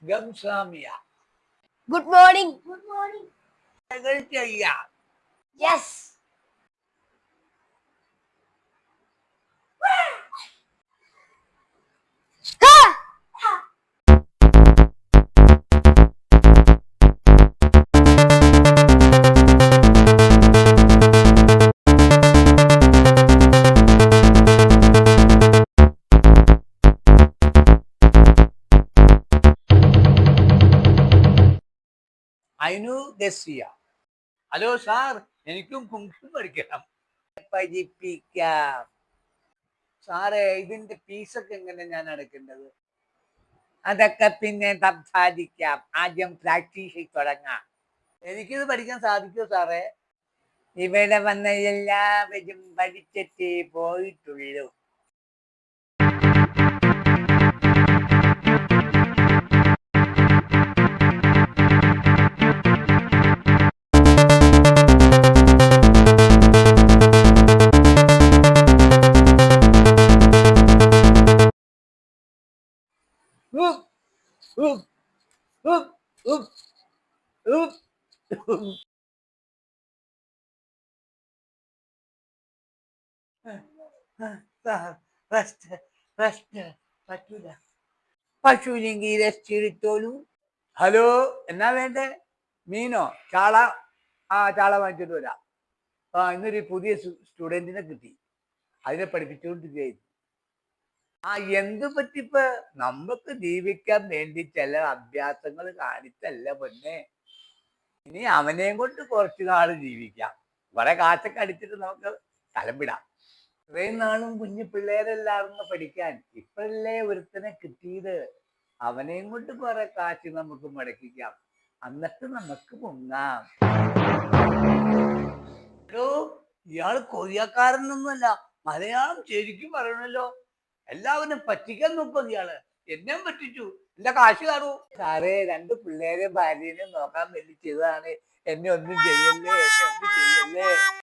ഗംസാമിയ. Good morning. ചെയ്യാം. Yes. അയിനു ഗസിയ. Hello sir, എനിക്കും kung fu പഠിക്കണം. പഠിപ്പിക്കാം. സാറേ, ഇതിന്റെ ഫീസൊക്കെ എങ്ങനെ ഞാൻ അടയ്ക്കേണ്ടത്? അതൊക്കെ പിന്നെ സംസാരിക്കാം. ആദ്യം പ്രാക്ടീസ് തുടങ്ങാം. എനിക്കിത് പഠിക്കാൻ സാധിക്കുമോ സാറേ? ഇവിടെ വന്ന എല്ലാവരും പഠിച്ചിട്ടേ പോയിട്ടുള്ളൂ. പറ്റൂല. പശുവിനെങ്കിൽ റെസ്റ്റ് എടുത്തോളൂ. ഹലോ, എന്നാ വേണ്ടേ? മീനോ? ചാള? ചാള വാങ്ങിച്ചിട്ട് വരാം. ഇന്നൊരു പുതിയ സ്റ്റുഡൻറ്റിനെ കിട്ടി. അതിനെ പഠിപ്പിച്ചുകൊണ്ടിരിക്കുകയായിരുന്നു. എന്ത് പറ്റിപ്പോ? നമുക്ക് ജീവിക്കാൻ വേണ്ടി ചില അഭ്യാസങ്ങൾ കാണിച്ചല്ല പൊന്നെ. ഇനി അവനെയും കൊണ്ട് കുറച്ചു നാൾ ജീവിക്കാം. കുറെ കാശൊക്കെ അടിച്ചിട്ട് നമുക്ക് സ്ഥലം വിടാം. ഇത്രയും നാളും കുഞ്ഞു പിള്ളേരെല്ലായിരുന്നു പഠിക്കാൻ. ഇപ്പോഴല്ലേ ഒരുത്തനെ കിട്ടിയത്. അവനെയും കൊണ്ട് കുറെ കാശ് നമുക്ക് മുടക്കിക്കാം. എന്നിട്ട് നമുക്ക് മുങ്ങാം. ഹലോ, ഇയാള് കൊറിയക്കാരനൊന്നുമല്ല, മലയാളം ശരിക്കും പറയണല്ലോ. എല്ലാവരും പറ്റിക്കാൻ നോക്കും ഇയാള്. എന്നെയും പറ്റിച്ചു. എന്റെ കാശ് കാണൂ. സാറേ, 2 പിള്ളേരെ ഭാര്യനെ നോക്കാൻ വേണ്ടി ചെയ്തതാണ്. എന്നെ ഒന്നും ചെയ്യല്ലേ.